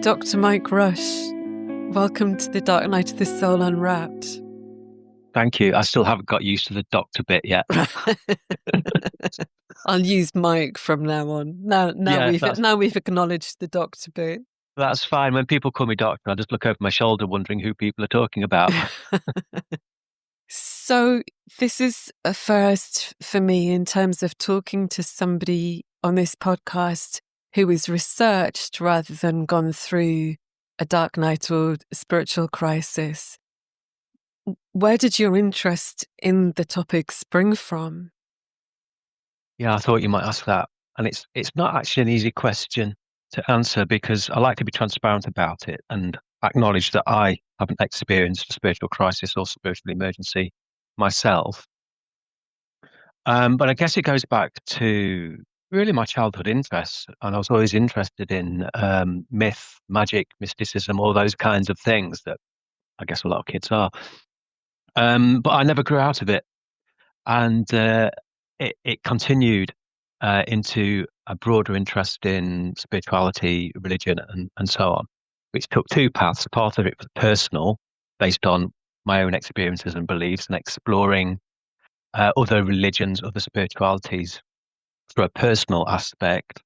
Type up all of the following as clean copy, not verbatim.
Dr. Mike Rush, welcome to the Dark Night of the Soul Unwrapped. Thank you. I still haven't got used to the doctor bit yet. I'll use Mike from now on. Now we've acknowledged the doctor bit. That's fine. When people call me doctor, I just look over my shoulder wondering who people are talking about. So this is a first for me in terms of talking to somebody on this podcast who is researched rather than gone through a dark night or spiritual crisis. Where did your interest in the topic spring from? Yeah, I thought you might ask that. And it's not actually an easy question to answer because I like to be transparent about it and acknowledge that I haven't experienced a spiritual crisis or spiritual emergency myself. But I guess it goes back to really my childhood interests. And I was always interested in myth, magic, mysticism, all those kinds of things that I guess a lot of kids are. But I never grew out of it. And it continued into a broader interest in spirituality, religion, and so on, which took two paths. Part of it was personal, based on my own experiences and beliefs, and exploring other religions, other spiritualities through a personal aspect.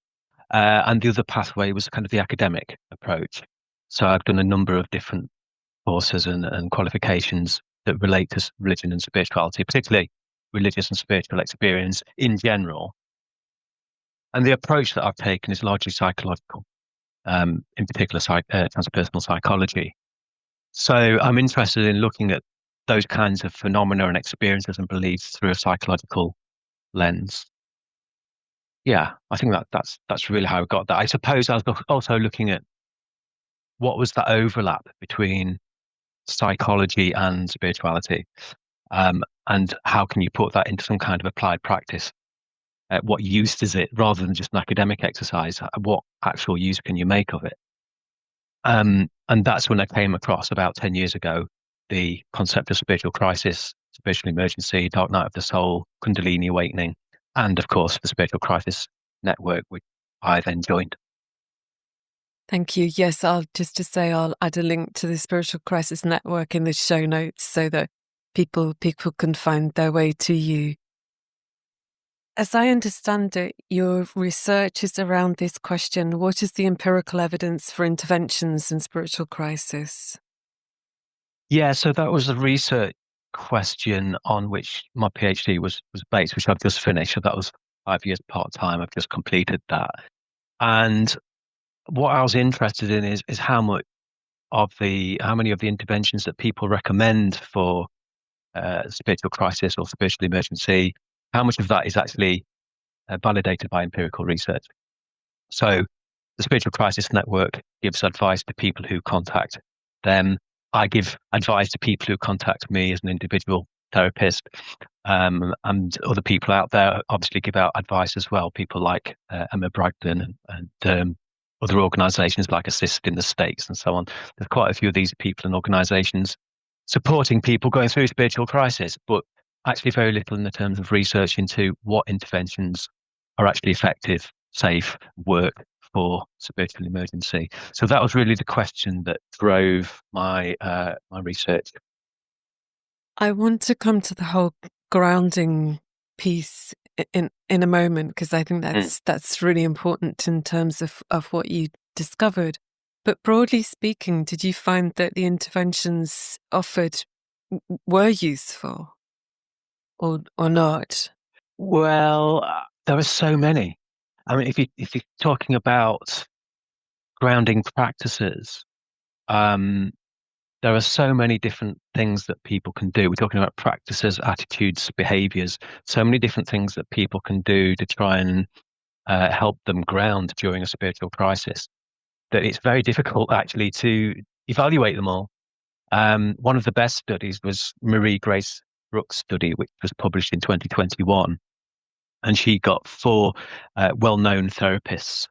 And the other pathway was kind of the academic approach. So I've done a number of different courses and qualifications that relate to religion and spirituality, particularly religious and spiritual experience in general. And the approach that I've taken is largely psychological, in particular transpersonal psychology. So I'm interested in looking at those kinds of phenomena and experiences and beliefs through a psychological lens. Yeah, I think that's really how I got that. I suppose I was also looking at what was the overlap between psychology and spirituality, and how can you put that into some kind of applied practice? What use is it rather than just an academic exercise? What actual use can you make of it? And that's when I came across about 10 years ago the concept of spiritual crisis, spiritual emergency, dark night of the soul, Kundalini awakening, and of course the spiritual crisis network, which I then joined. Thank you. Yes, I'll add a link to the Spiritual Crisis Network in the show notes so that people can find their way to you. As I understand it, your research is around this question: what is the empirical evidence for interventions in spiritual crisis? Yeah, so that was a research question on which my PhD was based, which I've just finished. So that was 5 years part-time. I've just completed that. And what I was interested in is how many of the interventions that people recommend for spiritual crisis or spiritual emergency, how much of that is actually validated by empirical research. So the Spiritual Crisis Network gives advice to people who contact them. I give advice to people who contact me as an individual therapist, and other people out there obviously give out advice as well. People like Emma Bragdon and other organisations like Assist in the States and so on. There's quite a few of these people and organisations supporting people going through spiritual crisis, but actually very little in the terms of research into what interventions are actually effective, safe, work for spiritual emergency. So that was really the question that drove my research. I want to come to the whole grounding piece in a moment, because I think that's really important in terms of what you discovered. But broadly speaking, did you find that the interventions offered were useful or not? Well, there are so many. I mean, if you're talking about grounding practices, there are so many different things that people can do. We're talking about practices, attitudes, behaviours, so many different things that people can do to try and help them ground during a spiritual crisis, that it's very difficult actually to evaluate them all. One of the best studies was Marie Grace Brooks' study, which was published in 2021. And she got 4 well-known therapists,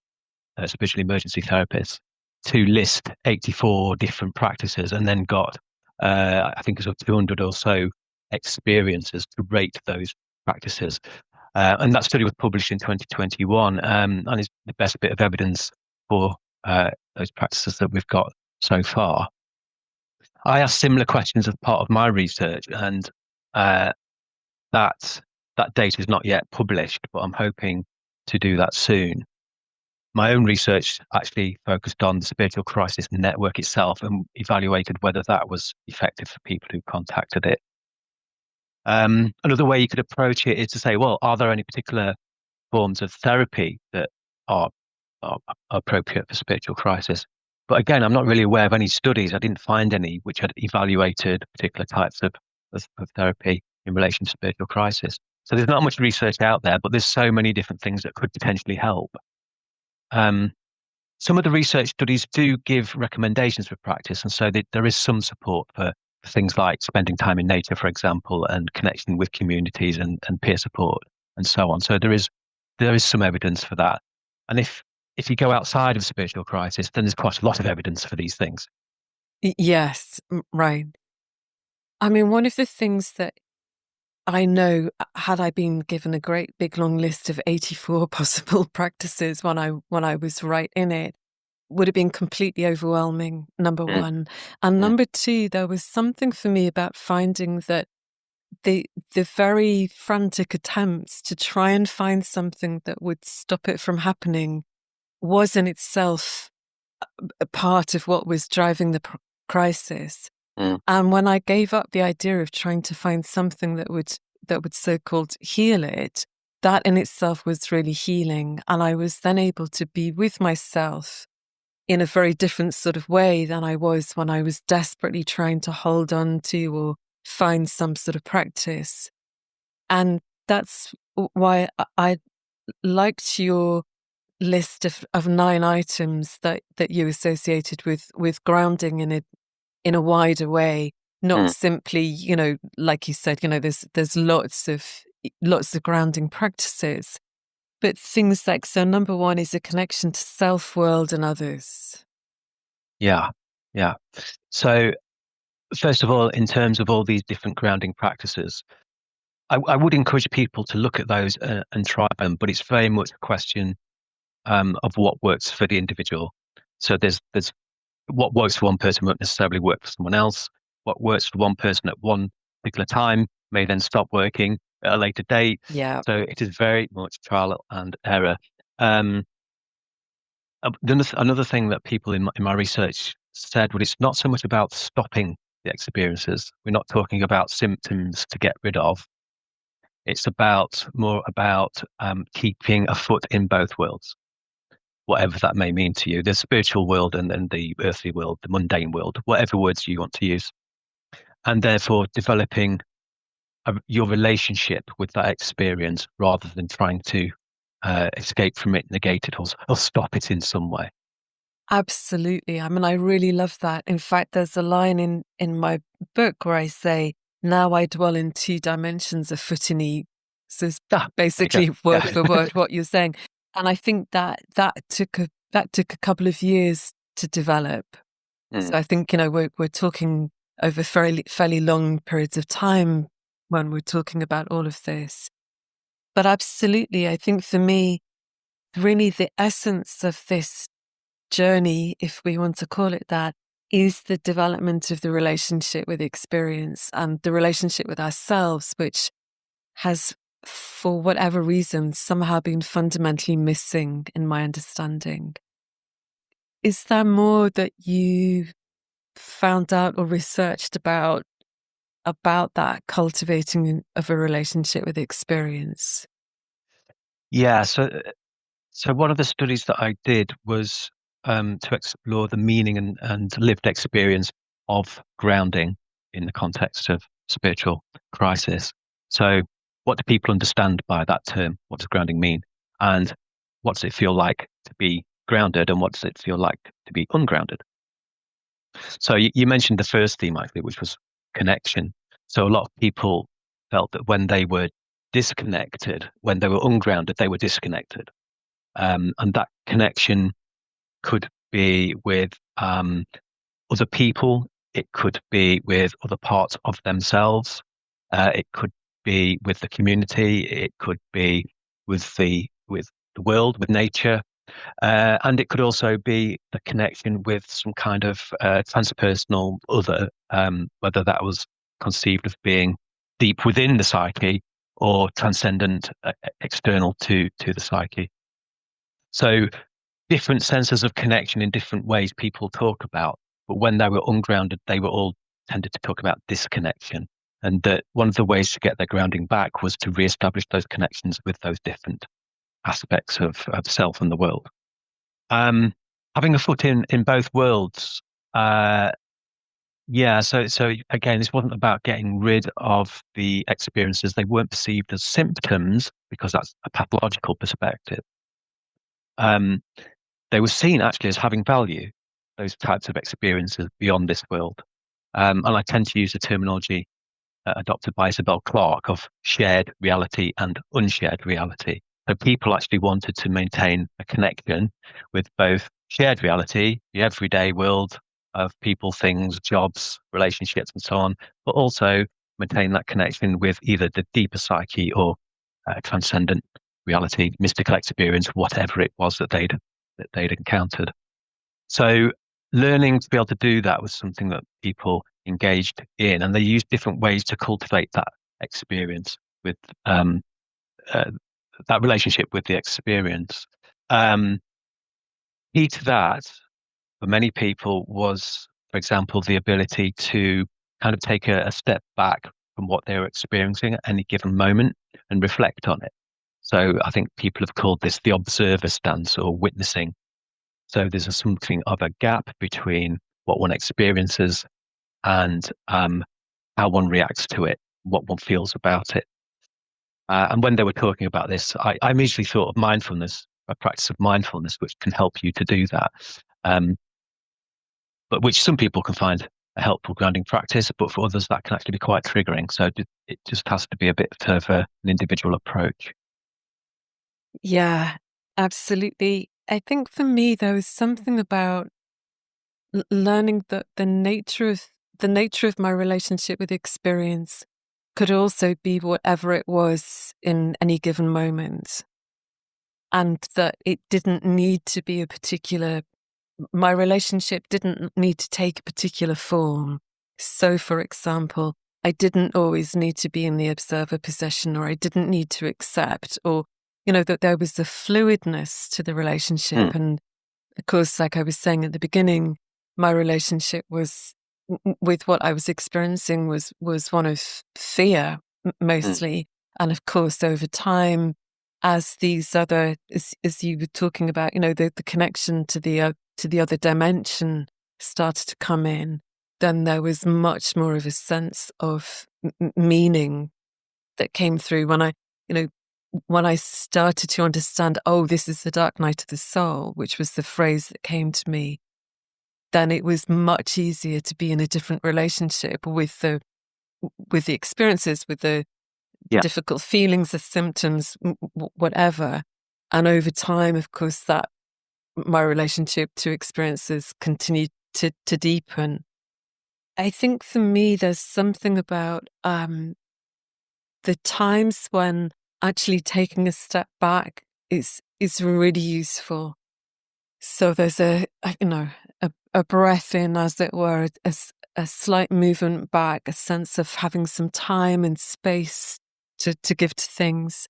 spiritual emergency therapists, to list 84 different practices, and then got, I think it was 200 or so experiences to rate those practices. And that study was published in 2021, and is the best bit of evidence for those practices that we've got so far. I asked similar questions as part of my research, and uh, that that data is not yet published, but I'm hoping to do that soon. My own research actually focused on the spiritual crisis network itself and evaluated whether that was effective for people who contacted it. Another way you could approach it is to say, well, are there any particular forms of therapy that are, are appropriate for spiritual crisis? But again, I'm not really aware of any studies. I didn't find any which had evaluated particular types of therapy in relation to spiritual crisis. So there's not much research out there, but there's so many different things that could potentially help. Um, some of the research studies do give recommendations for practice, and so there is some support for things like spending time in nature, for example, and connection with communities and peer support and so on. So there is some evidence for that. And if you go outside of spiritual crisis, then there's quite a lot of evidence for these things. Yes, right. I mean, one of the things that I know, had I been given a great big long list of 84 possible practices when I was right in it, would have been completely overwhelming, number Mm, one. And mm, number two, there was something for me about finding that the the very frantic attempts to try and find something that would stop it from happening was in itself a part of what was driving the crisis. mm, And when I gave up the idea of trying to find something that would so-called heal it, that in itself was really healing. And I was then able to be with myself in a very different sort of way than I was when I was desperately trying to hold on to or find some sort of practice. And that's why I liked your list of 9 items that you associated with grounding in a wider way, not mm. simply, like you said, there's lots of grounding practices, but things like, so number one is a connection to self, world, and others. Yeah, yeah. So first of all, in terms of all these different grounding practices, I would encourage people to look at those and try them, but it's very much a question of what works for the individual. So there's what works for one person won't necessarily work for someone else. What works for one person at one particular time may then stop working at a later date. Yeah, So it is very much trial and error. Um, another thing that people in my research said, well, it's not so much about stopping the experiences. We're not talking about symptoms to get rid of. It's more about keeping a foot in both worlds, whatever that may mean to you, the spiritual world and then the earthly world, the mundane world, whatever words you want to use, and therefore developing your relationship with that experience rather than trying to escape from it, negate it, or stop it in some way. absolutely. I mean, I really love that. In fact, there's a line in my book where I say, now I dwell in 2 dimensions, a foot in each. So it's Ah, there you go. basically word Yeah. for word what you're saying. And I think that took a couple of years to develop. Mm. So I think, we're talking over fairly long periods of time when we're talking about all of this. But absolutely, I think for me, really the essence of this journey, if we want to call it that, is the development of the relationship with experience and the relationship with ourselves, which has, for whatever reason, somehow been fundamentally missing in my understanding. Is there more that you found out or researched about that cultivating of a relationship with experience? Yeah. So one of the studies that I did was to explore the meaning and lived experience of grounding in the context of spiritual crisis. So, what do people understand by that term? What does grounding mean? And what does it feel like to be grounded? And what does it feel like to be ungrounded? So, you mentioned the first theme, actually, which was connection. So, a lot of people felt that when they were disconnected, when they were ungrounded, they were disconnected. And that connection could be with other people. It could be with other parts of themselves. It could be with the community. It could be with the world, with nature. And it could also be the connection with some kind of transpersonal other, whether that was conceived of being deep within the psyche or transcendent, external to the psyche. So different senses of connection in different ways people talk about. But when they were ungrounded, they were all tended to talk about disconnection. And that one of the ways to get their grounding back was to reestablish those connections with those different aspects of self and the world. Um, Having a foot in both worlds. Uh, yeah. So again, this wasn't about getting rid of the experiences. They weren't perceived as symptoms because that's a pathological perspective. Um, they were seen actually as having value, those types of experiences beyond this world. And I tend to use the terminology adopted by Isabel Clarke of shared reality and unshared reality. So people actually wanted to maintain a connection with both shared reality, the everyday world of people, things, jobs, relationships, and so on, but also maintain that connection with either the deeper psyche or transcendent reality, mystical experience, whatever it was that they'd encountered. So learning to be able to do that was something that people engaged in, and they used different ways to cultivate that experience with um, uh, that relationship with the experience. Um, Key to that for many people was, for example, the ability to kind of take a step back from what they were experiencing at any given moment and reflect on it. So I think people have called this the observer stance or witnessing. So there's something of a gap between what one experiences and how one reacts to it, what one feels about it. And when they were talking about this, I immediately thought of mindfulness, a practice of mindfulness, which can help you to do that, um, but which some people can find a helpful grounding practice, but for others that can actually be quite triggering. So it just has to be a bit of an individual approach. Yeah, absolutely. I think for me, there was something about learning that the nature of my relationship with experience could also be whatever it was in any given moment, and that it didn't need to be a particular. My relationship didn't need to take a particular form. So, for example, I didn't always need to be in the observer position, or I didn't need to accept, or that there was a fluidness to the relationship. Mm, And of course, like I was saying at the beginning, my relationship was with what I was experiencing was one of fear mm, mostly. And of course, over time, as these other, as you were talking about, the connection to the other dimension started to come in, then there was much more of a sense of meaning that came through you know, when I started to understand, oh, this is the dark night of the soul, which was the phrase that came to me, then it was much easier to be in a different relationship with the experiences, with the yeah. difficult feelings, the symptoms, whatever. And over time, of course, that my relationship to experiences continued to deepen. I think for me, there's something about the times when actually taking a step back is really useful. So there's a breath in, as it were, a slight movement back, a sense of having some time and space to give to things.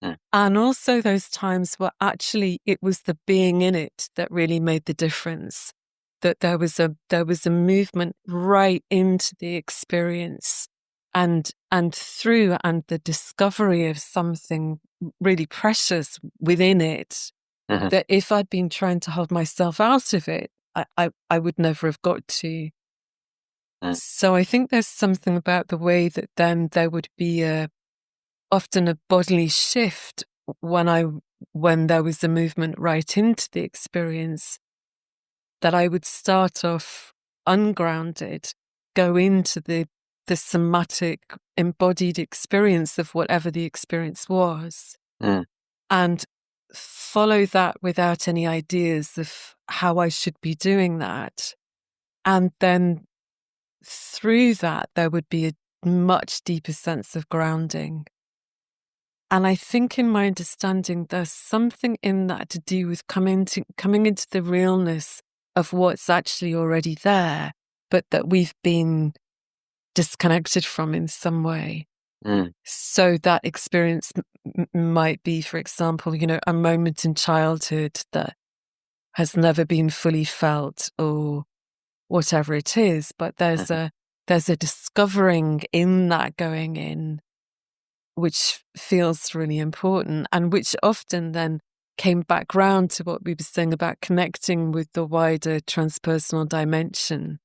Mm, And also those times where actually it was the being in it that really made the difference. That there was a movement right into the experience and through, and the discovery of something really precious within it, mhm, that if I'd been trying to hold myself out of it, I would never have got to. mm, So I think there's something about the way that then there would be often a bodily shift when there was a movement right into the experience, that I would start off ungrounded, go into the somatic embodied experience of whatever the experience was, mm, and follow that without any ideas of how I should be doing that. And then through that, there would be a much deeper sense of grounding. And I think in my understanding, there's something in that to do with coming into the realness of what's actually already there, but that we've been disconnected from in some way. Mm. So that experience might be, for example, a moment in childhood that has never been fully felt, or whatever it is. But there's Mhm. a discovering in that going in, which feels really important, and which often then came back round to what we were saying about connecting with the wider transpersonal dimension.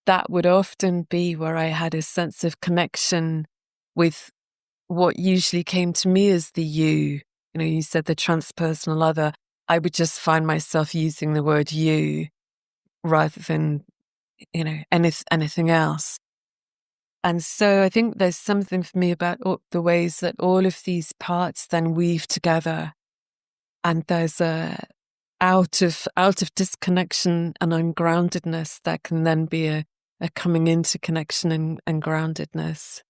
That would often be where I had a sense of connection with what usually came to me as the you. You said the transpersonal other. I would just find myself using the word you rather than, anything else. And so I think there's something for me about the ways that all of these parts then weave together. And there's a out of disconnection and ungroundedness, that can then be a coming into connection and groundedness.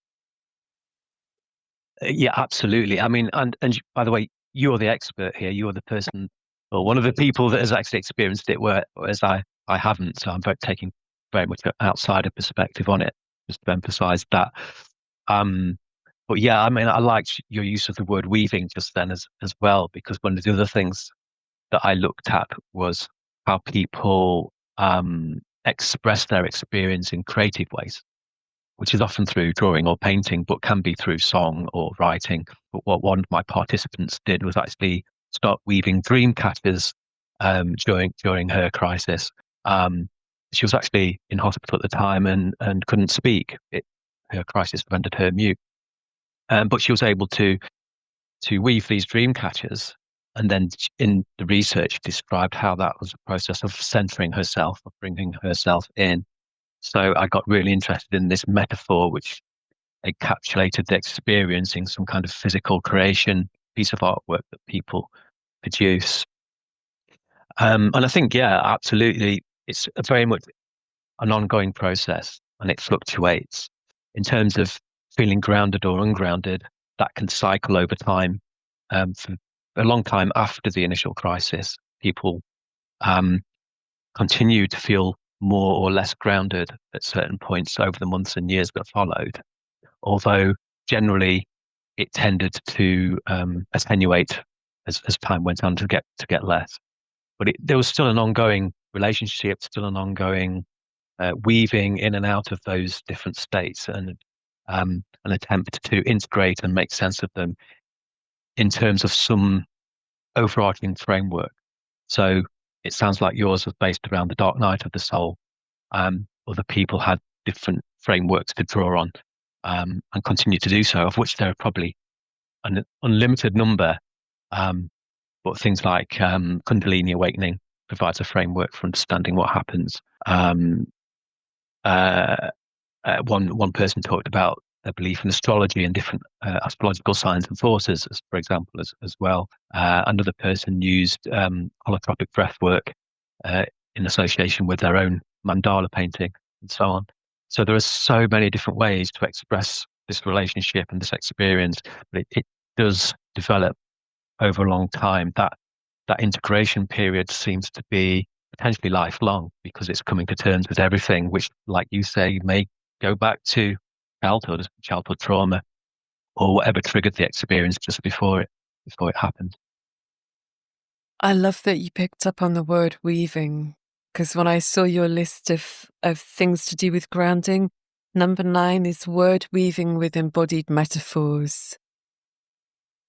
Yeah, absolutely. I mean, and by the way, you're the expert here. You're the person, or one of the people that has actually experienced it, whereas I haven't. So I'm taking very much an outsider perspective on it, just to emphasize that. Um, but yeah, I mean, I liked your use of the word weaving just then as well, because one of the other things that I looked at was how people express their experience in creative ways, which is often through drawing or painting, but can be through song or writing. But what one of my participants did was actually start weaving dream catchers during her crisis. Um, she was actually in hospital at the time and couldn't speak. Her crisis rendered her mute, but she was able to weave these dream catchers. And then in the research, described how that was a process of centering herself, of bringing herself in. So I got really interested in this metaphor, which encapsulated the experience in some kind of physical creation, piece of artwork that people produce. And I think, yeah, absolutely, it's a very much an ongoing process and it fluctuates in terms of feeling grounded or ungrounded. That can cycle over time. For a long time after the initial crisis, people um, continue to feel more or less grounded at certain points over the months and years that followed, although generally it tended to attenuate as time went on to get less. But there was still an ongoing relationship, still an ongoing weaving in and out of those different states, and an attempt to integrate and make sense of them in terms of some overarching framework. So it sounds like yours was based around the dark night of the soul. Other people had different frameworks to draw on, and continue to do so, of which there are probably an unlimited number. Um, but things like Kundalini awakening provides a framework for understanding what happens. Uh, one person talked about a belief in astrology and different astrological signs and forces, for example, as well. Another person used holotropic breath work in association with their own mandala painting and so on. So there are so many different ways to express this relationship and this experience, but it does develop over a long time. That integration period seems to be potentially lifelong because it's coming to terms with everything, which, like you say, may go back to childhood trauma, or whatever triggered the experience just before it happened. I love that you picked up on the word weaving, because when I saw your list of things to do with grounding, number 9 is word weaving with embodied metaphors.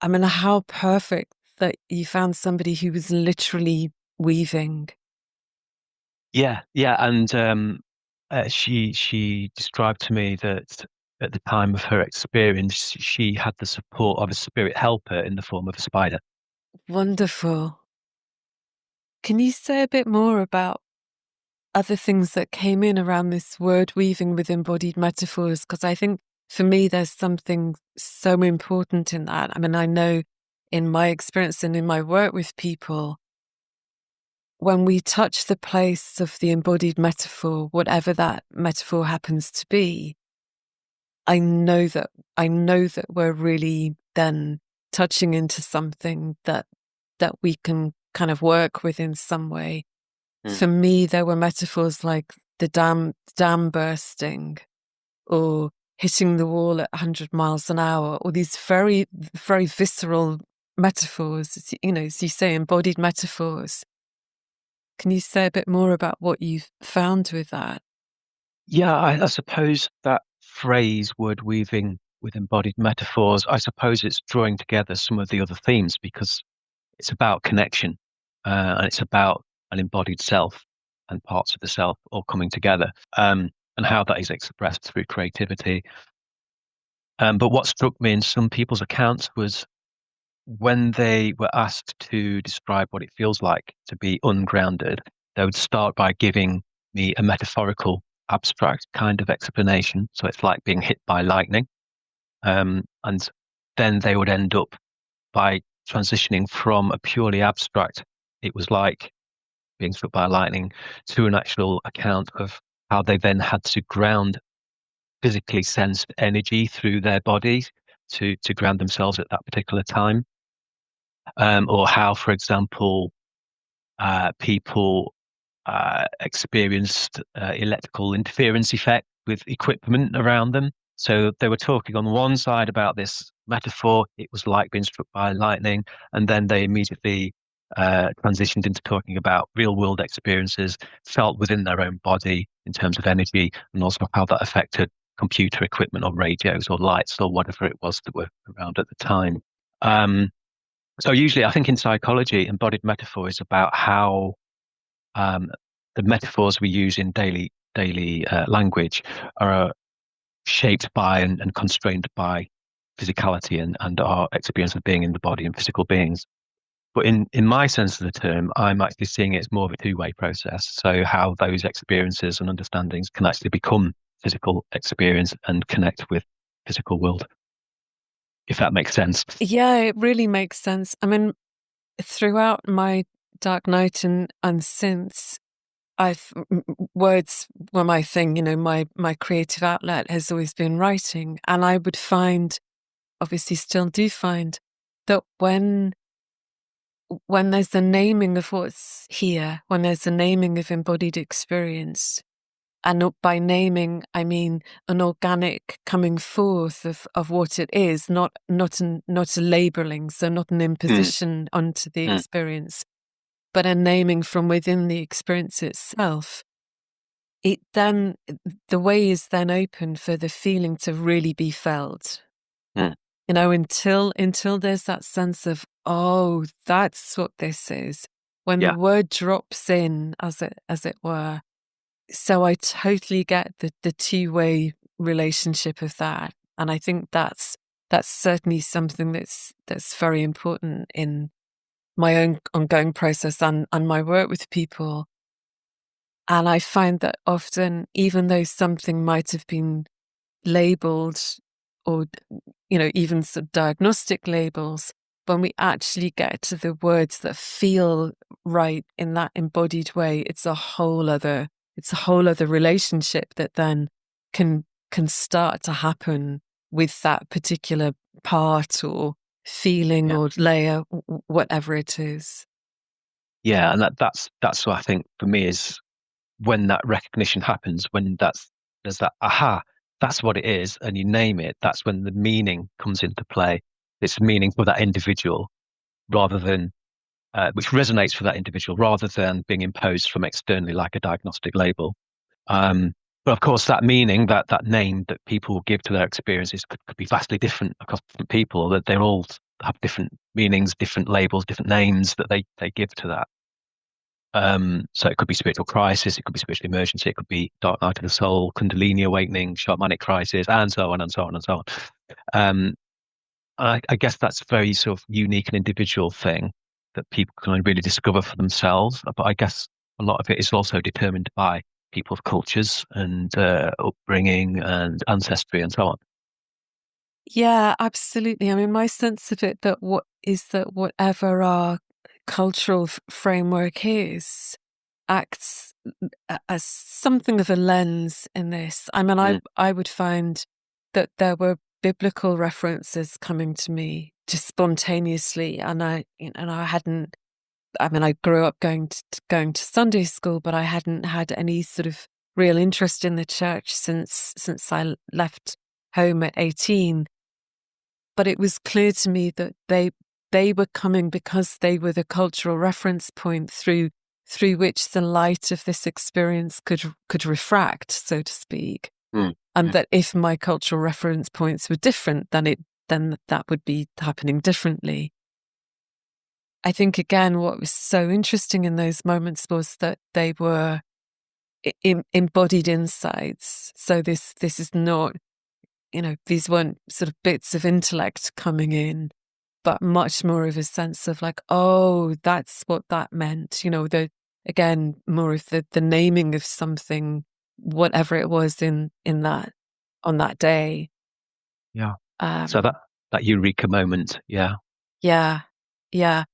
I mean, how perfect that you found somebody who was literally weaving. Yeah, yeah, and she described to me that at the time of her experience, she had the support of a spirit helper in the form of a spider. Wonderful. Can you say a bit more about other things that came in around this word weaving with embodied metaphors? Because I think for me, there's something so important in that. I mean, I know in my experience and in my work with people, when we touch the place of the embodied metaphor, whatever that metaphor happens to be, I know that we're really then touching into something that we can kind of work with in some way. For me, there were metaphors like the dam bursting, or hitting the wall at 100 miles an hour, or these very, very visceral metaphors, as you say, embodied metaphors. Can you say a bit more about what you've found with that? Yeah, I suppose that phrase, word weaving with embodied metaphors, I suppose it's drawing together some of the other themes because it's about connection, and it's about an embodied self and parts of the self all coming together, and how that is expressed through creativity. But what struck me in some people's accounts was when they were asked to describe what it feels like to be ungrounded, they would start by giving me a metaphorical, abstract kind of explanation. So it's like being hit by lightning. And then they would end up by transitioning from a purely abstract, it was like being struck by lightning, to an actual account of how they then had to ground physically sensed energy through their bodies to ground themselves at that particular time. Or how, for example, people experienced electrical interference effect with equipment around them. So they were talking on one side about this metaphor, it was like being struck by lightning, and then they immediately transitioned into talking about real world experiences felt within their own body in terms of energy, and also how that affected computer equipment or radios or lights or whatever it was that were around at the time. Um, so usually, I think in psychology, embodied metaphor is about how um, the metaphors we use in daily language are shaped by and constrained by physicality and our experience of being in the body and physical beings. But in my sense of the term, I'm actually seeing it as more of a two-way process. So how those experiences and understandings can actually become physical experience and connect with physical world, if that makes sense. Yeah, it really makes sense. I mean, throughout my dark night and since, words were my thing. My creative outlet has always been writing, and I would find, obviously still do find, that when there's a naming of what's here, when there's a naming of embodied experience, and by naming I mean an organic coming forth of what it is, not a labeling, so not an Mm, imposition onto the mm, experience, but a naming from within the experience itself. It then The way is then open for the feeling to really be felt. mm. Until there's that sense of, oh, that's what this is. When the Yeah, word drops in, as it were. So I totally get the two-way relationship of that. And I think that's certainly something that's very important in my own ongoing process and my work with people. And I find that often, even though something might have been labeled, or even some diagnostic labels, when we actually get to the words that feel right in that embodied way, it's a whole other relationship that then can start to happen with that particular part or feeling yeah, or layer, whatever it is. yeah. And that's what I think for me is when that recognition happens, when there's that aha, that's what it is, and you name it, that's when the meaning comes into play. It's meaning for that individual rather than which resonates for that individual rather than being imposed from externally like a diagnostic label. Um, but of course, that meaning, that name that people give to their experiences could be vastly different across different people. That they all have different meanings, different labels, different names that they give to that. So it could be spiritual crisis, it could be spiritual emergency, it could be dark night of the soul, Kundalini awakening, shamanic crisis, and so on and so on and so on. Um, I guess that's a very sort of unique and individual thing that people can really discover for themselves. But I guess a lot of it is also determined by people's cultures and upbringing and ancestry and so on. Yeah, absolutely. I mean, my sense of it that whatever our cultural framework is, acts as something of a lens in this. I mean, I Mm, I would find that there were biblical references coming to me just spontaneously, and I hadn't. I mean, I grew up going to Sunday school, but I hadn't had any sort of real interest in the church since I left home at 18. But it was clear to me that they were coming because they were the cultural reference point through which the light of this experience could refract, so to speak. And that if my cultural reference points were different, then that would be happening differently. I think, again, what was so interesting in those moments was that they were embodied insights. So this is not, these weren't sort of bits of intellect coming in, but much more of a sense of like, oh, that's what that meant. Again, more of the naming of something, whatever it was in that on that day. Yeah. So that eureka moment. Yeah. Yeah. Yeah.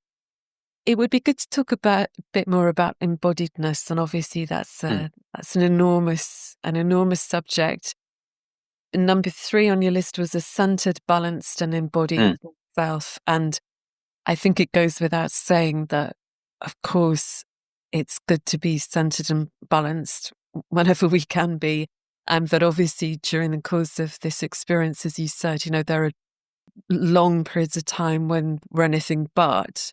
It would be good to talk a bit more about embodiedness, and obviously that's an enormous subject. Number 3 on your list was a centered, balanced, and embodied self, and I think it goes without saying that, of course, it's good to be centered and balanced whenever we can be, and that obviously during the course of this experience, as you said, there are long periods of time when we're anything but.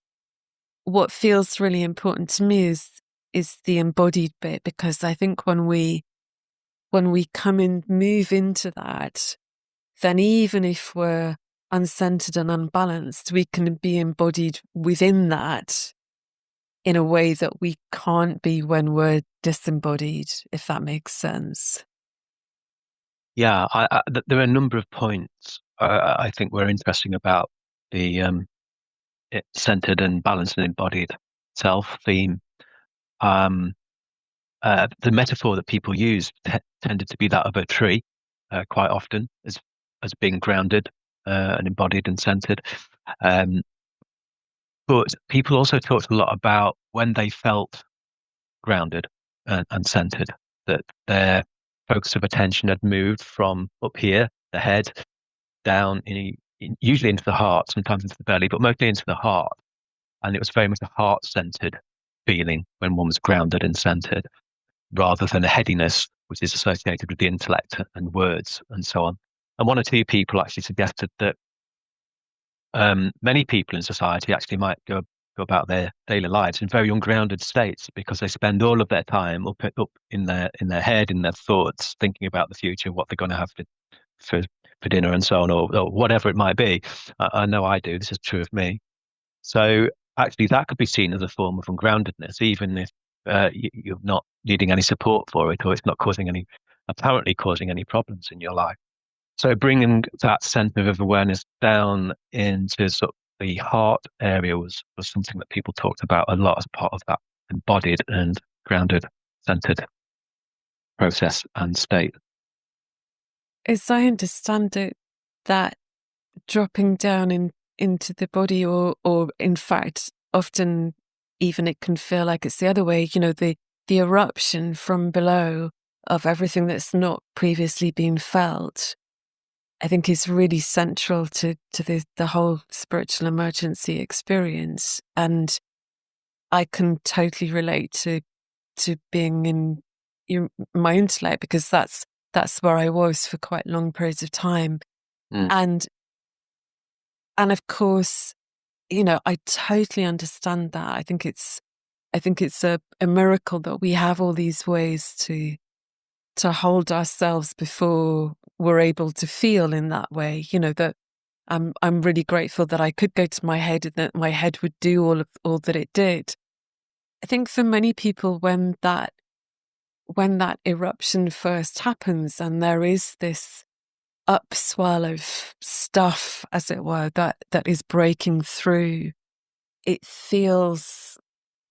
What feels really important to me is the embodied bit, because I think when we come and move into that, then even if we're uncentered and unbalanced, we can be embodied within that in a way that we can't be when we're disembodied, if that makes sense. Yeah. There are a number of points I think were interesting about the centered and balanced and embodied self theme. Um, the metaphor that people use tended to be that of a tree, quite often as being grounded and embodied and centered. Um, but people also talked a lot about when they felt grounded and centered, that their focus of attention had moved from up here, the head, down, usually into the heart, sometimes into the belly, but mostly into the heart. And it was very much a heart-centered feeling when one was grounded and centered, rather than a headiness, which is associated with the intellect and words and so on. And one or two people actually suggested that many people in society actually might go about their daily lives in very ungrounded states because they spend all of their time up in their head, in their thoughts, thinking about the future, what they're going to have for dinner and so on, or whatever it might be. I know I do. This is true of me. So actually, that could be seen as a form of ungroundedness, even if you're not needing any support for it, or it's not apparently causing any problems in your life. So bringing that center of awareness down into sort of the heart area was something that people talked about a lot as part of that embodied and grounded, centered process and state. As I understand it, that dropping down into the body, or in fact, often even it can feel like it's the other way, the eruption from below of everything that's not previously been felt, I think is really central to the whole spiritual emergency experience. And I can totally relate to being in my intellect, because that's where I was for quite long periods of time. And of course, I totally understand that. I think it's a miracle that we have all these ways to hold ourselves before we're able to feel in that way. That I'm really grateful that I could go to my head and that my head would do all that it did. I think for many people, when that eruption first happens and there is this upswell of stuff, as it were, that is breaking through, it feels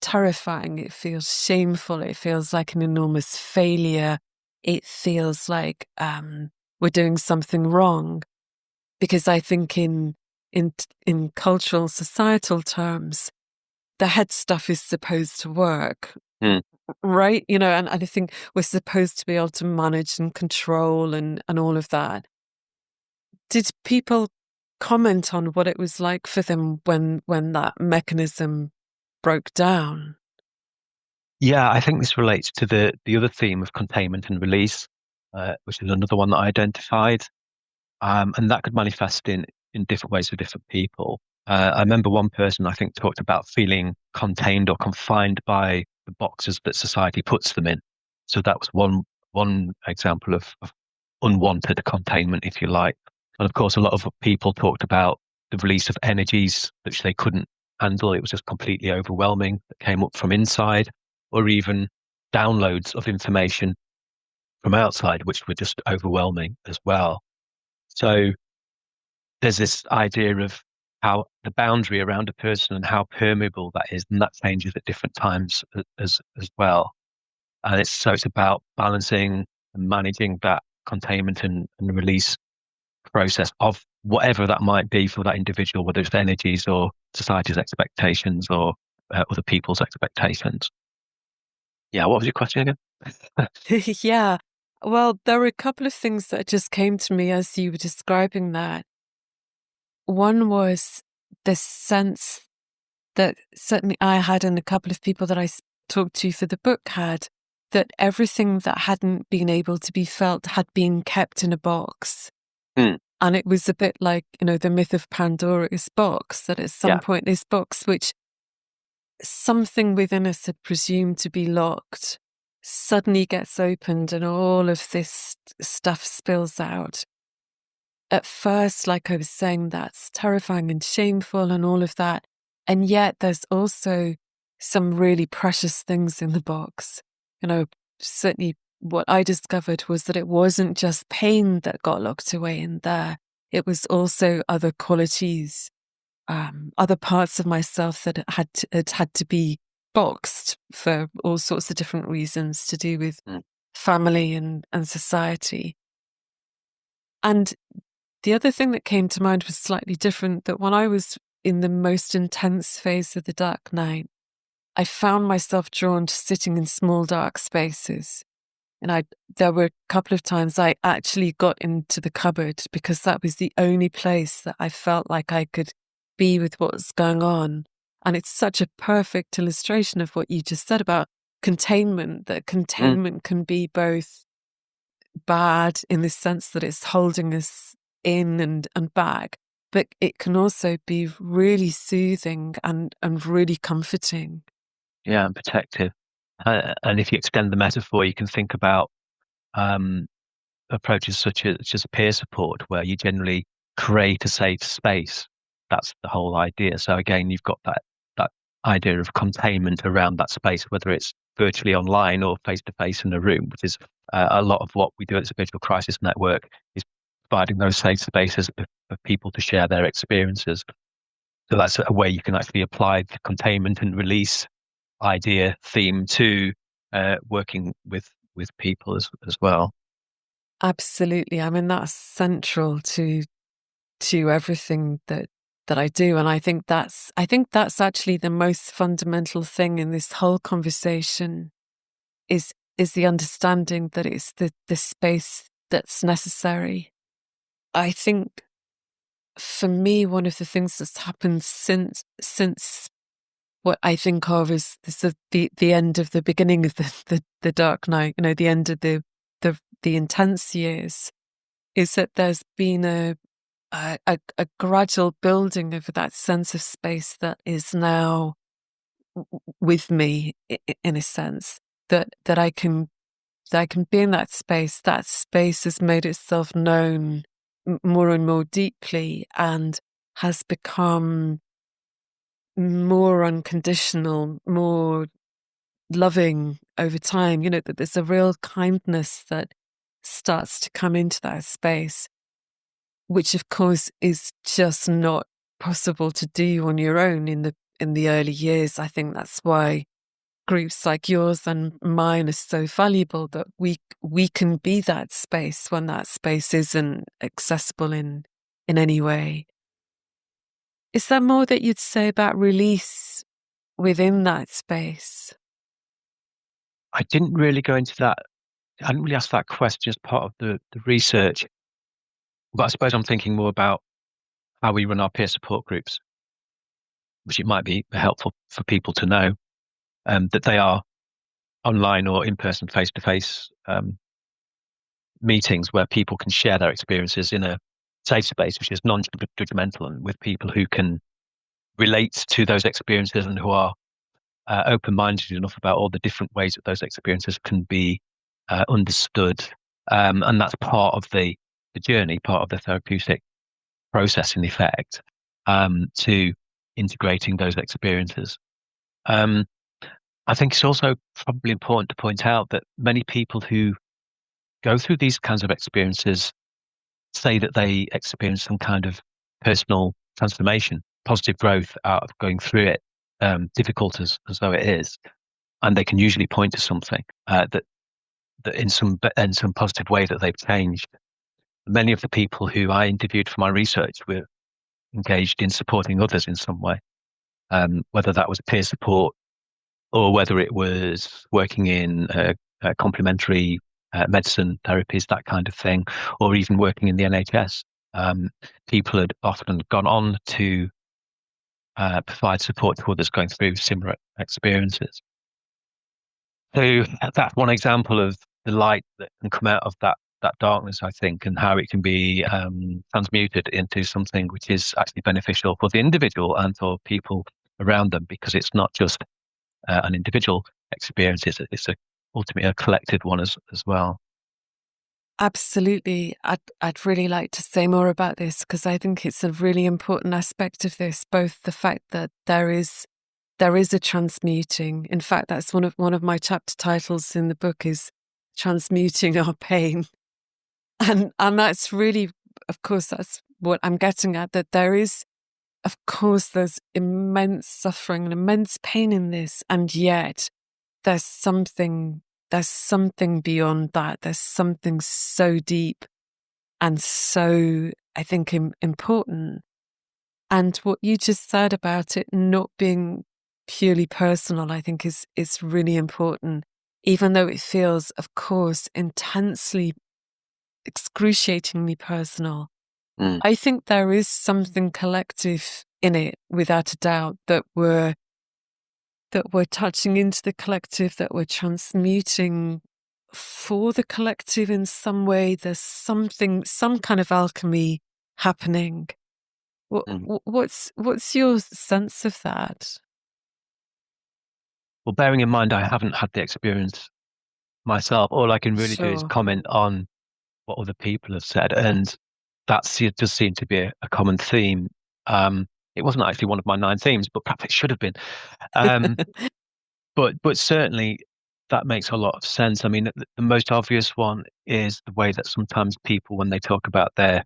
terrifying. It feels shameful. It feels like an enormous failure. It feels like we're doing something wrong. Because I think in cultural, societal terms, the head stuff is supposed to work, right? And I think we're supposed to be able to manage and control and all of that. Did people comment on what it was like for them when that mechanism broke down? Yeah, I think this relates to the other theme of containment and release, which is another one that I identified. And that could manifest in different ways for different people. I remember one person I think talked about feeling contained or confined by the boxes that society puts them in. So that was one example of unwanted containment, if you like. And of course, a lot of people talked about the release of energies which they couldn't handle. It was just completely overwhelming that came up from inside, or even downloads of information from outside, which were just overwhelming as well. So there's this idea of how the boundary around a person and how permeable that is, and that changes at different times as well. And it's about balancing and managing that containment and release process of whatever that might be for that individual, whether it's energies or society's expectations or other people's expectations. Yeah, what was your question again? Yeah. Well, there were a couple of things that just came to me as you were describing that. One was the sense that certainly I had, and a couple of people that talked to for the book had, that everything that hadn't been able to be felt had been kept in a box. Mm, And it was a bit like, the myth of Pandora's box, that at some yeah, point this box, which something within us had presumed to be locked, suddenly gets opened and all of this stuff spills out. At first, like I was saying, that's terrifying and shameful and all of that. And yet there's also some really precious things in the box. Certainly what I discovered was that it wasn't just pain that got locked away in there. It was also other qualities, other parts of myself that had to be boxed for all sorts of different reasons to do with mm, family and society. And the other thing that came to mind was slightly different, that when I was in the most intense phase of the dark night, I found myself drawn to sitting in small dark spaces. And there were a couple of times I actually got into the cupboard because that was the only place that I felt like I could be with what was going on. And it's such a perfect illustration of what you just said about containment, that mm, containment can be both bad in the sense that it's holding us in and back, but it can also be really soothing and really comforting. yeah, and protective. And if you extend the metaphor, you can think about um, approaches such as peer support, where you generally create a safe space. That's the whole idea. So again, you've got that idea of containment around that space, whether it's virtually online or face to face in a room, which is a lot of what we do at the Spiritual Crisis Network is providing those safe spaces for people to share their experiences. So that's a way you can actually apply the containment and release idea theme to working with people as well. Absolutely. I mean, that's central to everything that I do. And I think that's actually the most fundamental thing in this whole conversation is the understanding that it's the space that's necessary. I think for me, one of the things that's happened since what I think of as the end of the beginning of the dark night, the end of the intense years, is that there's been a gradual building of that sense of space that is now with me in a sense, that I can be in that space. That space has made itself known more and more deeply and has become more unconditional, more loving over time. That there's a real kindness that starts to come into that space, which of course is just not possible to do on your own in the early years. I think that's why groups like yours and mine are so valuable, that we can be that space when that space isn't accessible in any way. Is there more that you'd say about release within that space? I didn't really go into that. I didn't really ask that question as part of the research. But I suppose I'm thinking more about how we run our peer support groups, which it might be helpful for people to know that they are online or in person, face to face meetings where people can share their experiences in a safe space, which is non-judgmental and with people who can relate to those experiences and who are open-minded enough about all the different ways that those experiences can be understood. And that's part of the journey, part of the therapeutic process in effect, to integrating those experiences. Um, I think it's also probably important to point out that many people who go through these kinds of experiences say that they experience some kind of personal transformation, positive growth out of going through it, difficult as though it is, and they can usually point to something that in some positive way that they've changed. Many of the people who I interviewed for my research were engaged in supporting others in some way, whether that was peer support or whether it was working in complementary medicine therapies, that kind of thing, or even working in the NHS. People had often gone on to provide support to others going through similar experiences. So that's one example of the light that can come out of that darkness, I think, and how it can be transmuted into something which is actually beneficial for the individual and for people around them, because it's not just an individual experience; it's ultimately a collective one as well. Absolutely. I'd really like to say more about this because I think it's a really important aspect of this, both the fact that there is a transmuting. In fact, that's one of my chapter titles in the book is transmuting our pain. And that's really, of course, that's what I'm getting at, that there is, of course, there's immense suffering and immense pain in this, and yet there's something beyond that. There's something so deep and so, I think, important. And what you just said about it not being purely personal, I think is really important, even though it feels, of course, intensely, excruciatingly personal. Mm, I think there is something collective in it, without a doubt, that we're touching into the collective, that we're transmuting for the collective in some way. There's something, some kind of alchemy happening. mm. What's your sense of that? Well, bearing in mind I haven't had the experience myself, all I can really do is Sure. comment on what other people have said, and it does seem to be a common theme. It wasn't actually one of my nine themes, but perhaps it should have been. Um, but certainly that makes a lot of sense. I mean, the most obvious one is the way that sometimes people, when they talk about their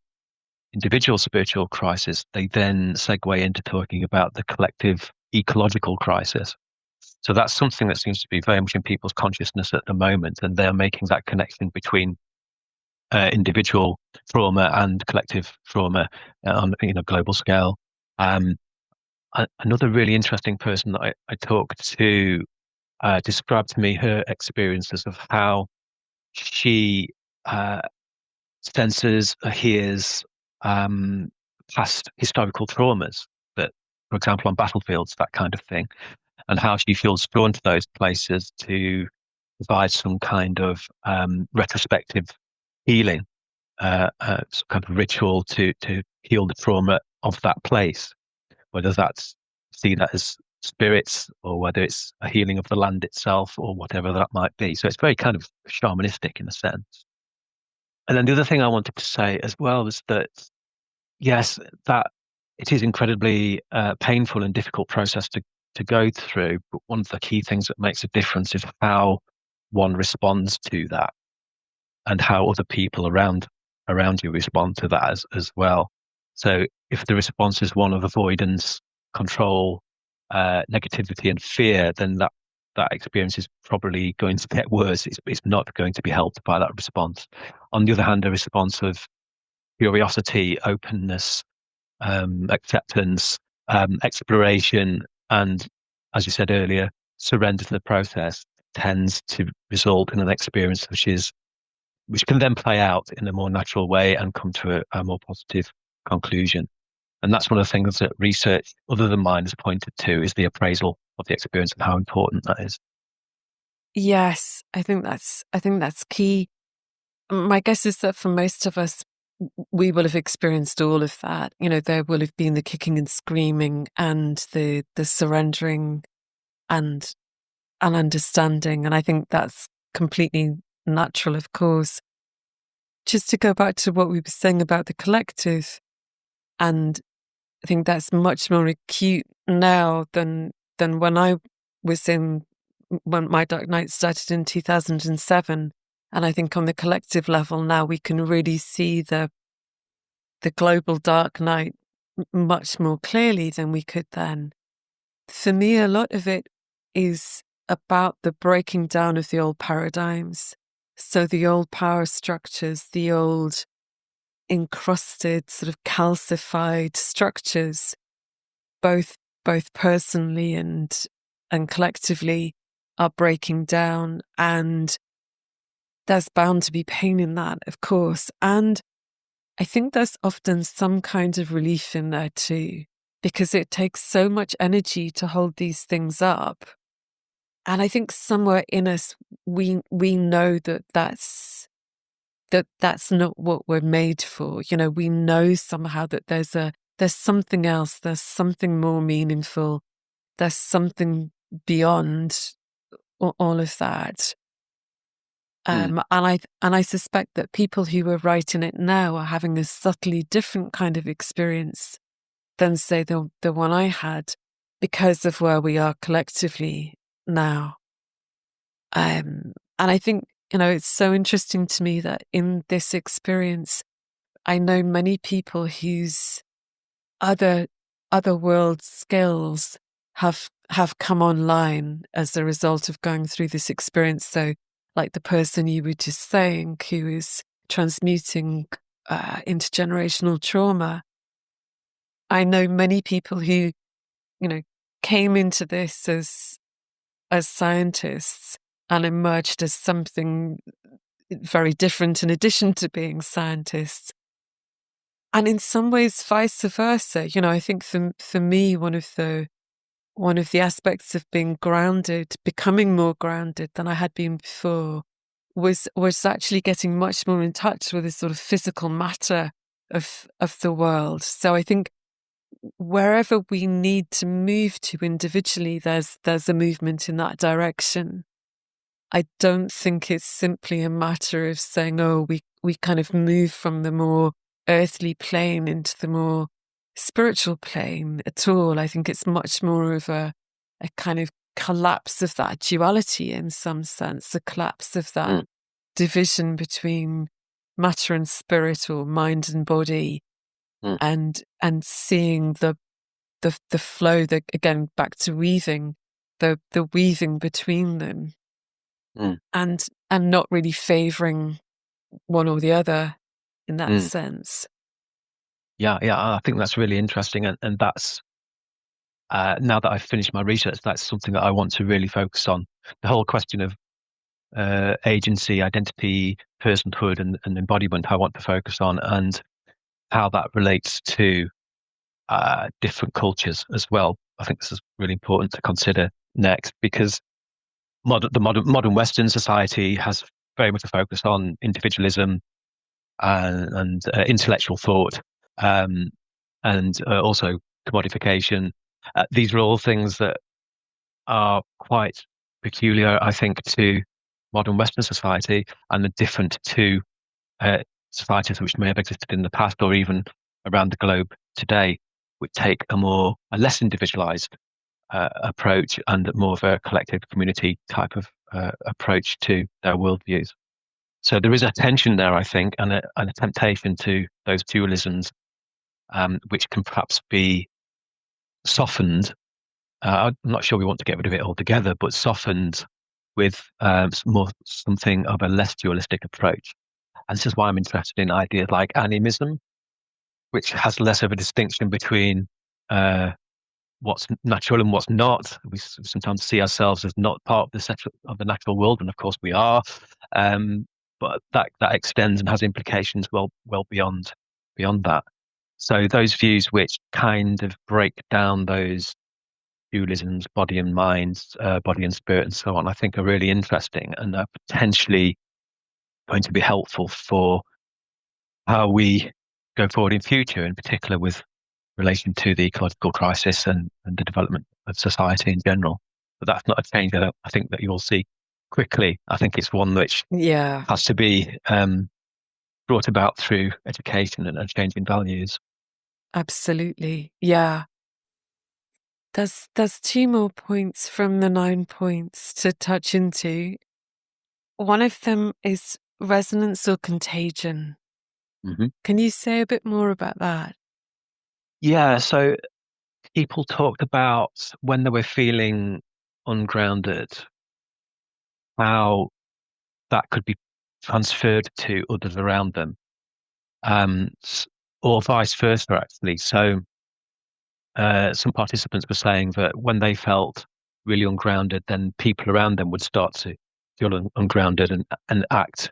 individual spiritual crisis, they then segue into talking about the collective ecological crisis. So that's something that seems to be very much in people's consciousness at the moment, and they're making that connection between individual trauma and collective trauma on global scale. Um, Another really interesting person that I talked to described to me her experiences of how she uh, senses, hears um, past historical traumas that, for example, on battlefields, that kind of thing, and how she feels drawn to those places to provide some kind of retrospective healing, some kind of ritual to heal the trauma of that place, whether that's see that as spirits or whether it's a healing of the land itself or whatever that might be. So it's very kind of shamanistic in a sense. And then the other thing I wanted to say as well was that, yes, that it is incredibly painful and difficult process to go through. But one of the key things that makes a difference is how one responds to that and how other people around you respond to that as well. So if the response is one of avoidance, control, negativity, and fear, then that experience is probably going to get worse. It's not going to be helped by that response. On the other hand, a response of curiosity, openness, acceptance, exploration, and as you said earlier, surrender to the process tends to result in an experience which is which can then play out in a more natural way and come to a more positive conclusion. And that's one of the things that research, other than mine, has pointed to is the appraisal of the experience and how important that is. Yes, I think that's key. My guess is that for most of us, we will have experienced all of that. You know, there will have been the kicking and screaming and the surrendering and understanding. And I think that's completely natural, of course. Just to go back to what we were saying about the collective, and I think that's much more acute now than when I was in when my dark night started in 2007. And I think on the collective level now we can really see the global dark night much more clearly than we could then. For me, a lot of it is about the breaking down of the old paradigms. So the old power structures, the old encrusted, sort of calcified structures, both personally and collectively, are breaking down. And there's bound to be pain in that, of course. And I think there's often some kind of relief in there too, because it takes so much energy to hold these things up. And I think somewhere in us, we know that's not what we're made for. You know, we know somehow that there's something else, there's something more meaningful, there's something beyond all of that. Mm, And I suspect that people who are writing it now are having a subtly different kind of experience than, say, the one I had, because of where we are collectively now. And I think, you know, it's so interesting to me that in this experience, I know many people whose other world skills have come online as a result of going through this experience. So, like the person you were just saying, who is transmuting intergenerational trauma. I know many people who, you know, came into this as scientists and emerged as something very different in addition to being scientists. And in some ways, vice versa. You know, I think for me, one of the aspects of being grounded, becoming more grounded than I had been before, was actually getting much more in touch with the sort of physical matter of the world. So I think wherever we need to move to individually, there's a movement in that direction. I don't think it's simply a matter of saying, oh, we kind of move from the more earthly plane into the more spiritual plane at all. I think it's much more of a kind of collapse of that duality in some sense, a collapse of that mm, division between matter and spirit, or mind and body, mm, and seeing the flow, that again, back to weaving, the weaving between them, mm, and not really favoring one or the other in that mm. sense. Yeah, yeah, I think that's really interesting, and that's now that I've finished my research, that's something that I want to really focus on. The whole question of agency, identity, personhood, and embodiment, I want to focus on, and how that relates to different cultures as well. I think this is really important to consider next because modern Western society has very much a focus on individualism and intellectual thought, um, and also commodification. These are all things that are quite peculiar, I think, to modern Western society and are different to uh, societies which may have existed in the past or even around the globe today, would take a less individualized approach and more of a collective community type of approach to their worldviews. So there is a tension there, I think, and a temptation to those dualisms, which can perhaps be softened. I'm not sure we want to get rid of it altogether, but softened with more something of a less dualistic approach. And this is why I'm interested in ideas like animism, which has less of a distinction between uh, what's natural and what's not. We sometimes see ourselves as not part of the natural world, and of course we are. Um, but that extends and has implications well beyond that. So those views which kind of break down those dualisms, body and mind, body and spirit, and so on, I think are really interesting and are potentially going to be helpful for how we go forward in future, in particular with relation to the ecological crisis and the development of society in general. But that's not a change that I think that you'll see quickly. I think it's one which Yeah, has to be brought about through education and a change in values. absolutely. Yeah. There's two more points from the 9 points to touch into. One of them is resonance or contagion. Hmm. Can you say a bit more about that? Yeah, so people talked about when they were feeling ungrounded, how that could be transferred to others around them, um, or vice versa, actually. So some participants were saying that when they felt really ungrounded, then people around them would start to feel ungrounded and act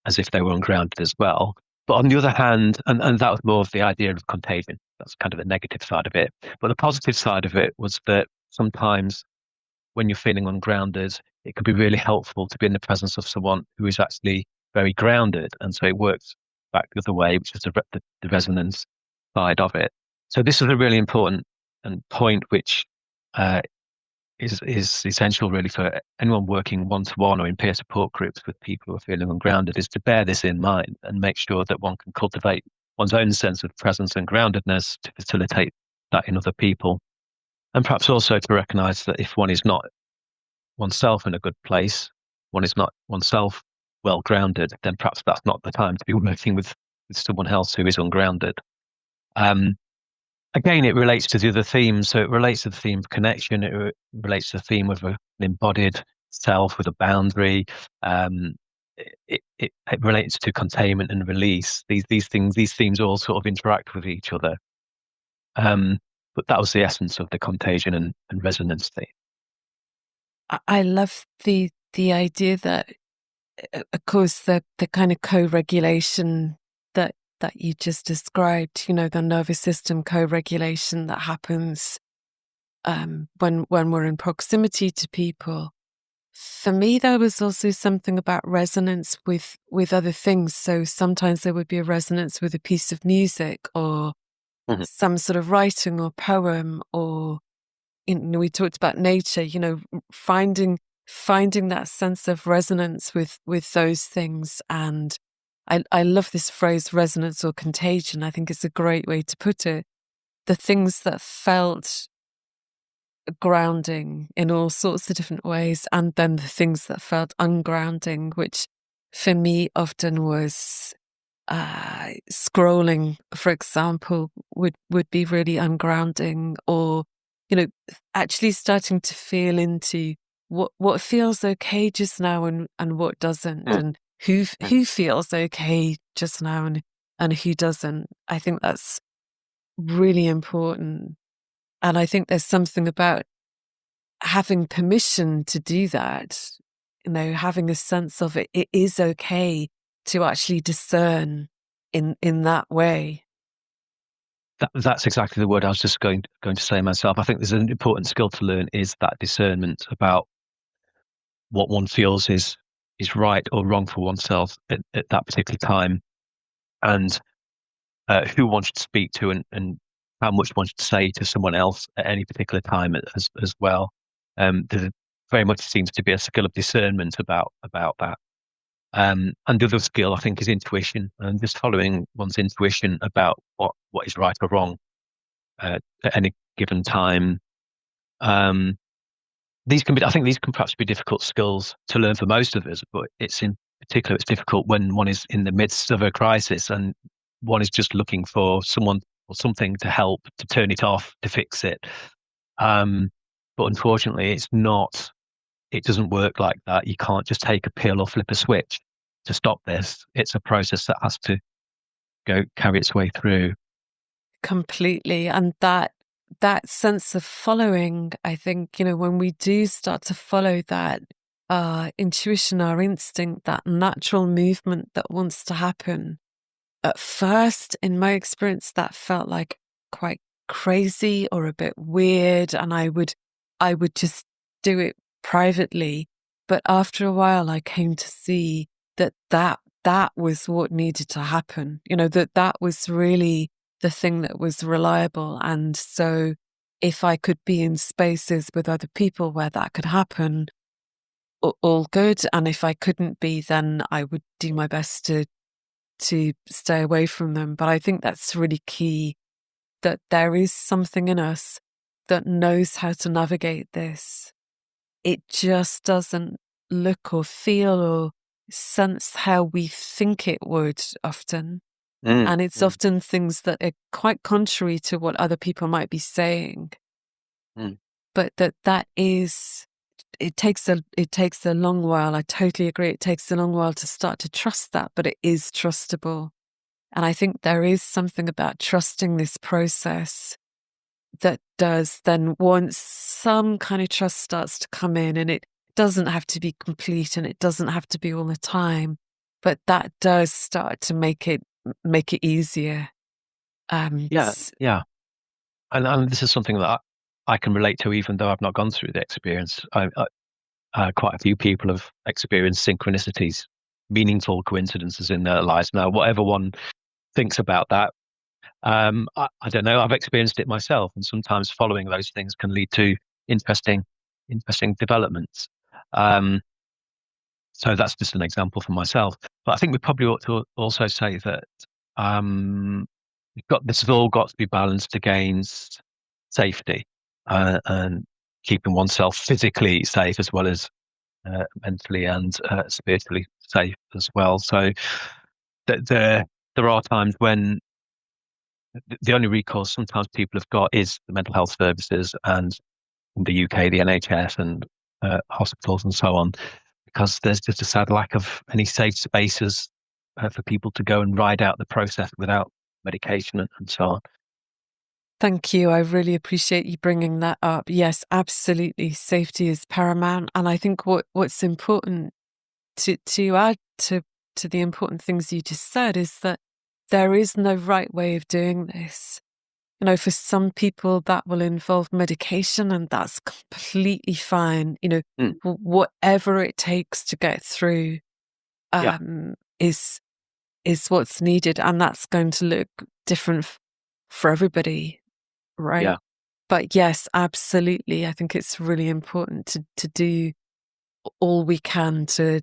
as if they were ungrounded as well. But on the other hand, and that was more of the idea of contagion. That's kind of the negative side of it. But the positive side of it was that sometimes when you're feeling ungrounded, it can be really helpful to be in the presence of someone who is actually very grounded. And so it works back the other way, which is the resonance side of it. So this is a really important and point which uh, is essential really for anyone working one to one or in peer support groups with people who are feeling ungrounded, is to bear this in mind and make sure that one can cultivate one's own sense of presence and groundedness to facilitate that in other people. And perhaps also to recognize that if one is not oneself in a good place, one is not oneself well grounded, then perhaps that's not the time to be working with someone else who is ungrounded. Um, Again, it relates to the other themes. So it relates to the theme of connection. Relates to the theme of an embodied self with a boundary. Um, it relates to containment and release. These themes all sort of interact with each other. Um, but that was the essence of the contagion and resonance theme. I love the idea that, of course, the kind of co-regulation that you just described, the nervous system co-regulation that happens when we're in proximity to people. For me, there was also something about resonance with other things. So sometimes there would be a resonance with a piece of music or Mhm. some sort of writing or poem, or we talked about nature. Finding that sense of resonance with those things. And I love this phrase, resonance or contagion. I think it's a great way to put it. The things that felt grounding in all sorts of different ways, and then the things that felt ungrounding, which for me often was scrolling, for example, would be really ungrounding, or you know actually starting to feel into what feels okay just now and what doesn't, Mm. and who feels okay just now and who doesn't. I think that's really important, and I think there's something about having permission to do that, having a sense of it is okay to actually discern in that way. That's exactly the word I was just going to say myself. I think there's an important skill to learn is that discernment about what one feels is right or wrong for oneself at that particular time, and who one should speak to, and how much one should say to someone else at any particular time as well. There very much seems to be a skill of discernment about that. And the other skill I think is intuition and just following one's intuition about what is right or wrong at any given time. Um, I think these can perhaps be difficult skills to learn for most of us, but it's difficult when one is in the midst of a crisis and one is just looking for someone or something to help, to turn it off, to fix it. Um, but unfortunately, it doesn't work like that. You can't just take a pill or flip a switch to stop this. It's a process that has to carry its way through. Completely. And that sense of following, I think, when we do start to follow that our intuition, our instinct, that natural movement that wants to happen. At first, in my experience, that felt like quite crazy or a bit weird, and I would just do it privately. But after a while, I came to see that was what needed to happen. That was really the thing that was reliable. And so if I could be in spaces with other people where that could happen, all good. And if I couldn't be, then I would do my best to stay away from them. But I think that's really key, that there is something in us that knows how to navigate this. It just doesn't look or feel or sense how we think it would often. Mm, And it's mm, often things that are quite contrary to what other people might be saying. mm. But that is, it takes a long while. I totally agree. It takes a long while to start to trust that, but it is trustable. And I think there is something about trusting this process that does then, once some kind of trust starts to come in, and it doesn't have to be complete and it doesn't have to be all the time, but that does start to make it easier. Yeah, yeah. And this is something that I can relate to, even though I've not gone through the experience. Quite a few people have experienced synchronicities, meaningful coincidences in their lives. Now, whatever one thinks about that, I don't know. I've experienced it myself, and sometimes following those things can lead to interesting, interesting developments. Um, so that's just an example for myself. But I think we probably ought to also say that um, this has all got to be balanced against safety and keeping oneself physically safe as well as mentally and spiritually safe as well. So there are times when the only recourse sometimes people have got is the mental health services, and in the UK, the NHS and hospitals and so on, because there's just a sad lack of any safe spaces for people to go and ride out the process without medication and so on. Thank you. I really appreciate you bringing that up. Yes, absolutely. Safety is paramount. And I think what's important to add to the important things you just said is that there is no right way of doing this. For some people that will involve medication, and that's completely fine. Mm, Whatever it takes to get through yeah, um, is what's needed, and that's going to look different for everybody, right? yeah. But yes, absolutely. I think it's really important to do all we can to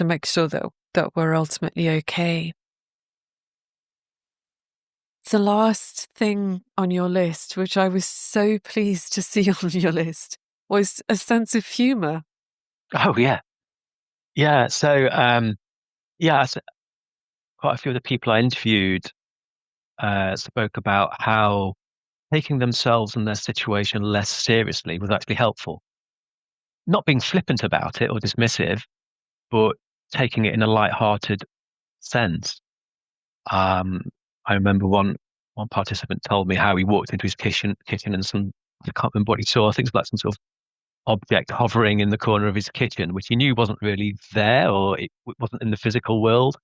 make sure that we're ultimately okay. The last thing on your list, which I was so pleased to see on your list, was a sense of humour. Oh yeah, yeah. So yeah, so quite a few of the people I interviewed spoke about how taking themselves and their situation less seriously was actually helpful. Not being flippant about it or dismissive, but taking it in a light-hearted sense. Um, I remember one participant told me how he walked into his kitchen and I can't remember what he saw. I think it was like some sort of object hovering in the corner of his kitchen, which he knew wasn't really there or it wasn't in the physical world.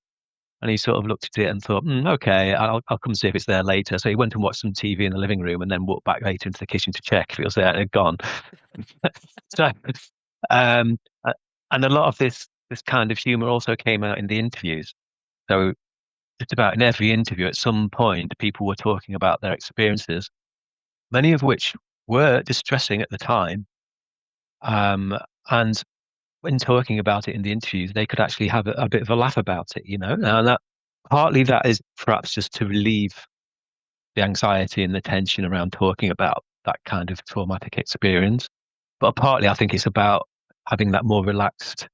And he sort of looked at it and thought, okay, I'll come see if it's there later. So he went and watched some TV in the living room and then walked back later into the kitchen to check if it was there and it had gone. So, um, uh, and a lot of this kind of humor also came out in the interviews. So just about in every interview, at some point, people were talking about their experiences, many of which were distressing at the time. Um, and when talking about it in the interviews, they could actually have a bit of a laugh about it, and that partly that is perhaps just to relieve the anxiety and the tension around talking about that kind of traumatic experience. But partly, I think it's about having that more relaxed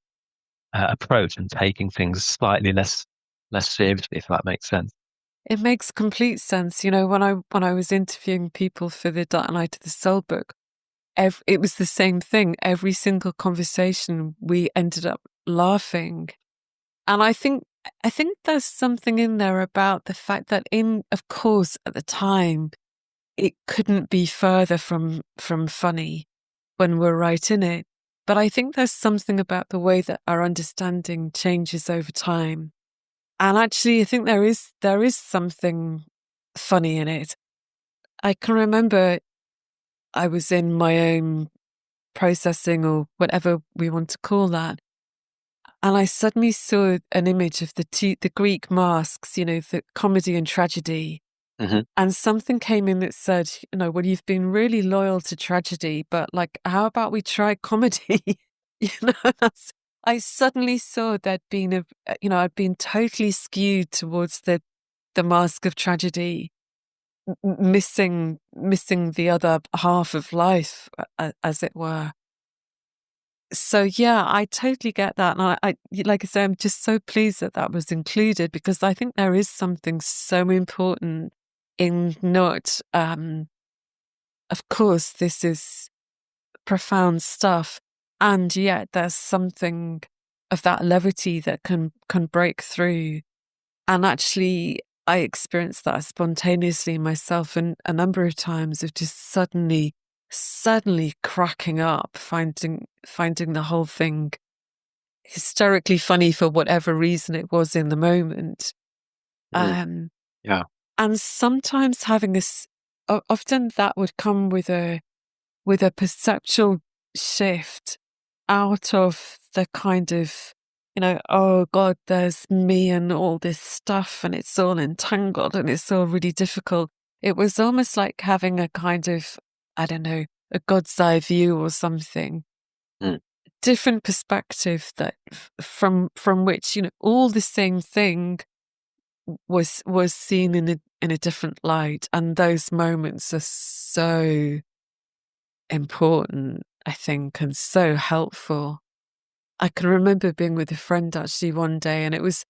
approach and taking things slightly less seriously, if that makes sense. It makes complete sense. When I was interviewing people for the Dark Night of the Soul book, it was the same thing. Every single conversation, we ended up laughing. And I think there's something in there about the fact that, of course, at the time, it couldn't be further from funny when we're right in it. But I think there's something about the way that our understanding changes over time. And actually, I think there is something funny in it. I can remember I was in my own processing, or whatever we want to call that, and I suddenly saw an image of the Greek masks, the comedy and tragedy. Hmm. And something came in that said, well, you've been really loyal to tragedy, but like, how about we try comedy? I suddenly saw there'd been I'd been totally skewed towards the mask of tragedy, missing the other half of life, as it were. So yeah, I totally get that, and I like I say, I'm just so pleased that that was included, because I think there is something so important in not. Of course, this is profound stuff, and yet there's something of that levity that can break through. And actually, I experienced that spontaneously myself, and a number of times of just suddenly cracking up, finding the whole thing hysterically funny for whatever reason it was in the moment. Mm. Um, Yeah. and sometimes often that would come with a perceptual shift out of the kind of, oh God, there's me and all this stuff, and it's all entangled and it's all really difficult. It was almost like having a kind of, I don't know, a God's eye view or something, Mm. different perspective that from which, all the same thing was seen in a different light. And those moments are so important, I think, and so helpful. I can remember being with a friend actually one day, and I was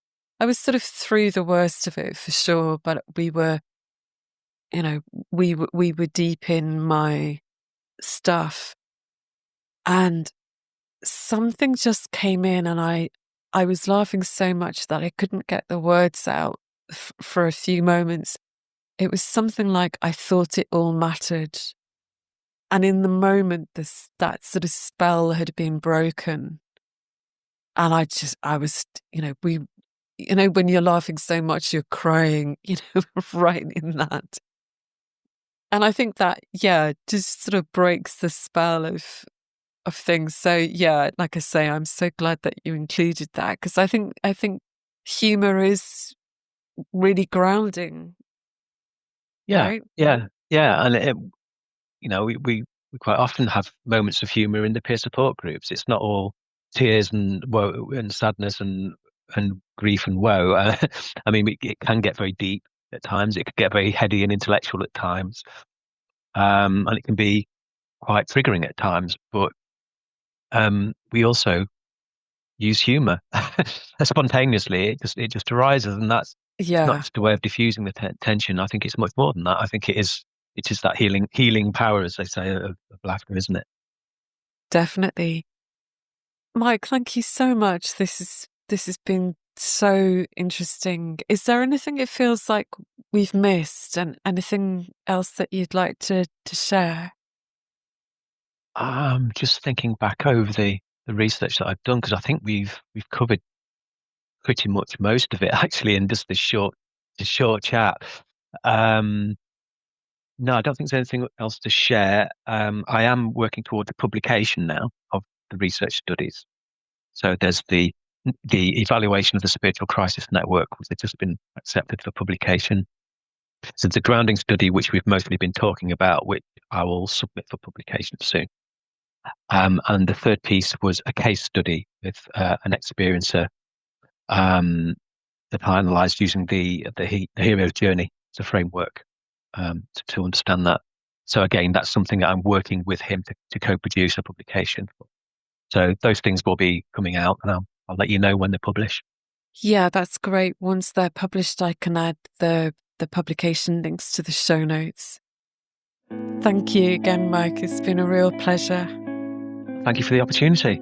sort of through the worst of it for sure, but you know, we were deep in my stuff, and something just came in, and I was laughing so much that I couldn't get the words out for a few moments. It was something like, I thought it all mattered. And in the moment, that sort of spell had been broken. And I was, when you're laughing so much, you're crying, right in that. And I think that, yeah, just sort of breaks the spell of things. So yeah, like I say, I'm so glad that you included that, because I think humor is really grounding, Yeah. right? Yeah. Yeah. And we quite often have moments of humor in the peer support groups. It's not all tears and woe and sadness and grief and woe. I mean, it can get very deep at times. It can get very heady and intellectual at times, and it can be quite triggering at times. But we also use humor spontaneously. It just arises, and it's not Yeah, just a way of diffusing the tension. I think it's much more than that. I think it is that healing power, as they say, of laughter, isn't it? definitely. Mike, thank you so much. This has been so interesting. Is there anything it feels like we've missed, and anything else that you'd like to share? Just thinking back over the research that I've done, because I think we've covered pretty much most of it actually in just this short chat. Um, no, I don't think there's anything else to share. I am working towards a publication now of the research studies. So there's the evaluation of the spiritual crisis network, which has just been accepted for publication. So the grounding study, which we've mostly been talking about, which I will submit for publication soon. And the third piece was a case study with an experiencer um, that I analysed using the hero's journey as a framework to understand that. So again, that's something that I'm working with him to co-produce a publication. So those things will be coming out, and I'll let you know when they publish. Yeah, that's great. Once they're published, I can add the publication links to the show notes. Thank you again, Mike. It's been a real pleasure. Thank you for the opportunity.